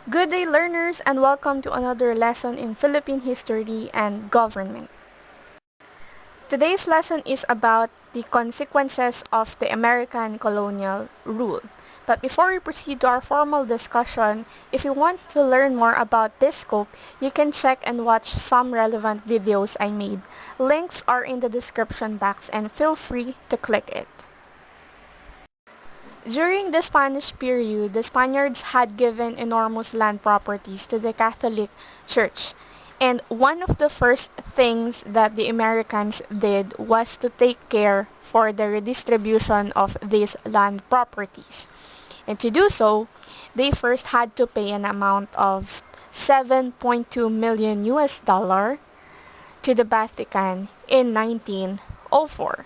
Good day, learners, and welcome to another lesson in Philippine history and government. Today's lesson is about the consequences of the American colonial rule. But before we proceed to our formal discussion, if you want to learn more about this scope, you can check and watch some relevant videos I made. Links are in the description box and feel free to click it. During the Spanish period, the Spaniards had given enormous land properties to the Catholic Church. And one of the first things that the Americans did was to take care for the redistribution of these land properties. And to do so, they first had to pay an amount of 7.2 million US dollar to the Vatican in 1904.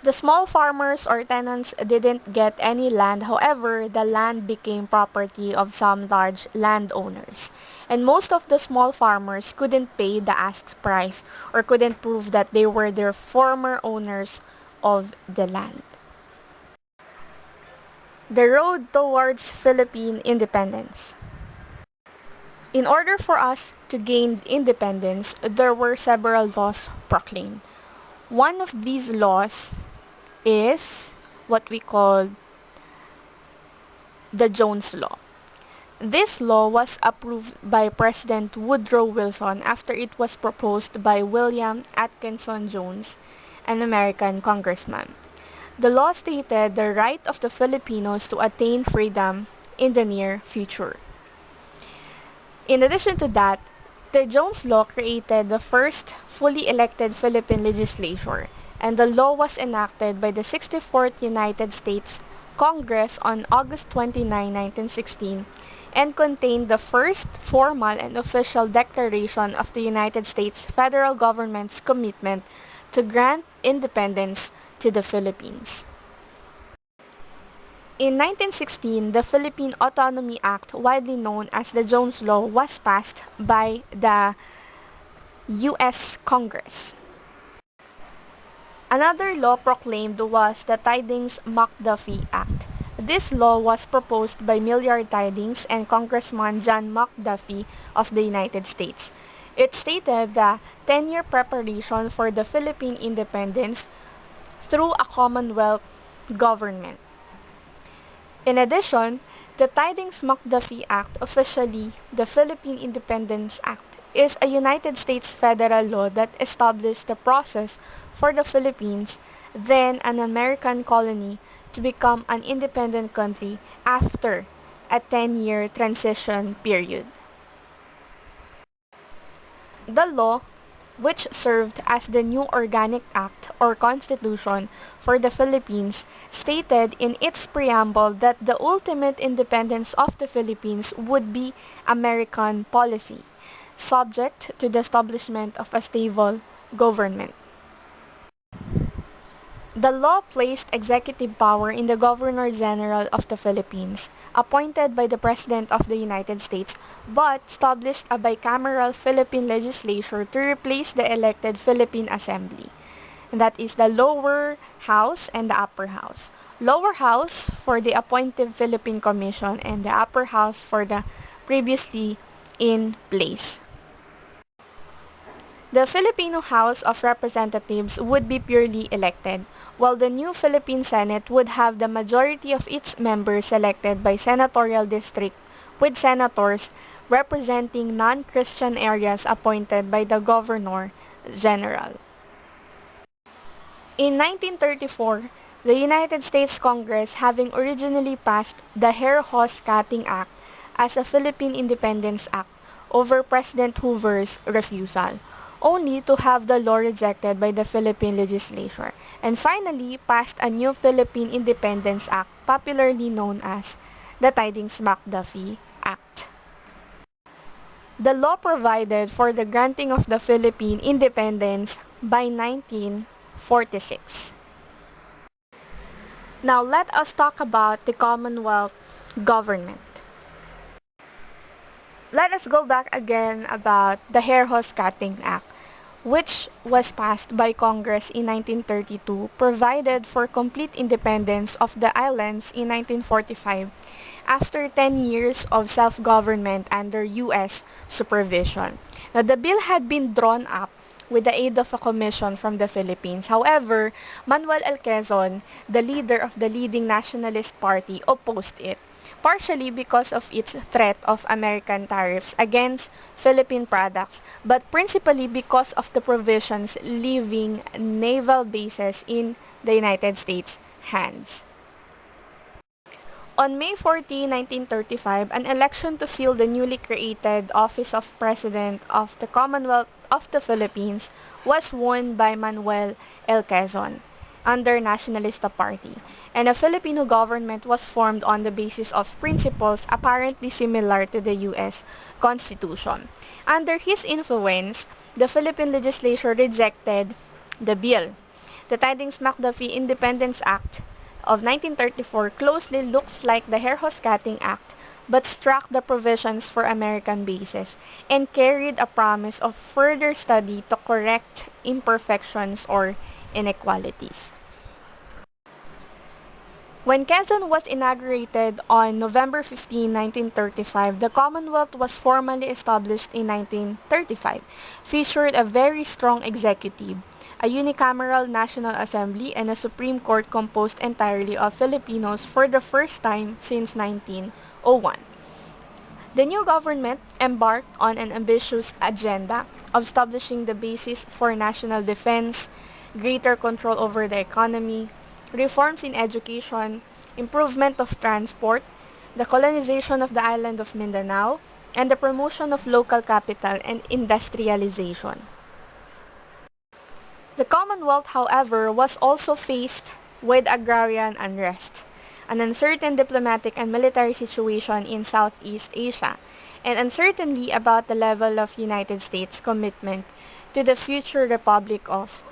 The small farmers or tenants didn't get any land, however, the land became property of some large landowners. And most of the small farmers couldn't pay the asked price or couldn't prove that they were their former owners of the land. The road towards Philippine independence. In order for us to gain independence, there were several laws proclaimed. One of these laws is what we call the Jones Law. This law was approved by President Woodrow Wilson after it was proposed by William Atkinson Jones, an American congressman. The law stated the right of the Filipinos to attain freedom in the near future. In addition to that, the Jones Law created the first fully elected Philippine legislature, and the law was enacted by the 64th United States Congress on August 29, 1916, and contained the first formal and official declaration of the United States federal government's commitment to grant independence to the Philippines. In 1916, the Philippine Autonomy Act, widely known as the Jones Law, was passed by the U.S. Congress. Another law proclaimed was the Tydings-McDuffie Act. This law was proposed by Millard Tydings and Congressman John McDuffie of the United States. It stated the 10-year preparation for the Philippine independence through a Commonwealth Government. In addition, the Tydings-McDuffie Act, officially the Philippine Independence Act, is a United States federal law that established the process for the Philippines, then an American colony, to become an independent country after a 10-year transition period. The law, which served as the new Organic Act or Constitution for the Philippines, stated in its preamble that the ultimate independence of the Philippines would be American policy, subject to the establishment of a stable government. The law placed executive power in the Governor-General of the Philippines, appointed by the President of the United States, but established a bicameral Philippine legislature to replace the elected Philippine Assembly. That is the lower house and the upper house. Lower house for the appointed Philippine Commission and the upper house for the previously in place. The Filipino House of Representatives would be purely elected, while the new Philippine Senate would have the majority of its members elected by senatorial district, with senators representing non-Christian areas appointed by the Governor-General. In 1934, the United States Congress, having originally passed the Hair Horse Cutting Act as a Philippine Independence Act over President Hoover's refusal, only to have the law rejected by the Philippine legislature, and finally passed a new Philippine Independence Act, popularly known as the Tydings-McDuffie Act. The law provided for the granting of the Philippine independence by 1946. Now let us talk about the Commonwealth Government. Let us go back again about the Hair Horse Cutting Act, which was passed by Congress in 1932, provided for complete independence of the islands in 1945, after 10 years of self-government under U.S. supervision. Now, the bill had been drawn up with the aid of a commission from the Philippines. However, Manuel L. Quezon, the leader of the leading nationalist party, opposed it, partially because of its threat of American tariffs against Philippine products, but principally because of the provisions leaving naval bases in the United States hands. On May 14, 1935, an election to fill the newly created office of President of the Commonwealth of the Philippines was won by Manuel L. Quezon under Nacionalista Party, and a Filipino government was formed on the basis of principles apparently similar to the U.S. Constitution. Under his influence, the Philippine legislature rejected the bill. The Tidings-McDuffie Independence Act of 1934 closely looks like the Herausgatting Act, but struck the provisions for American bases and carried a promise of further study to correct imperfections or inequalities. When Quezon was inaugurated on November 15, 1935, the Commonwealth was formally established in 1935, featured a very strong executive, a unicameral National Assembly, and a Supreme Court composed entirely of Filipinos for the first time since 1901. The new government embarked on an ambitious agenda of establishing the basis for national defense, greater control over the economy, reforms in education, improvement of transport, the colonization of the island of Mindanao, and the promotion of local capital and industrialization. The Commonwealth, however, was also faced with agrarian unrest, an uncertain diplomatic and military situation in Southeast Asia, and uncertainty about the level of United States commitment to the future Republic of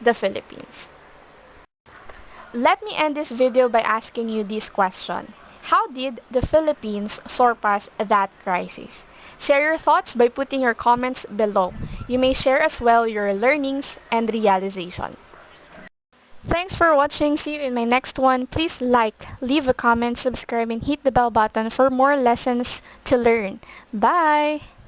the Philippines. Let me end this video by asking you this question. How did the Philippines surpass that crisis? Share your thoughts by putting your comments below. You may share as well your learnings and realization. Thanks for watching. See you in my next one. Please like, leave a comment, subscribe, and hit the bell button for more lessons to learn. Bye!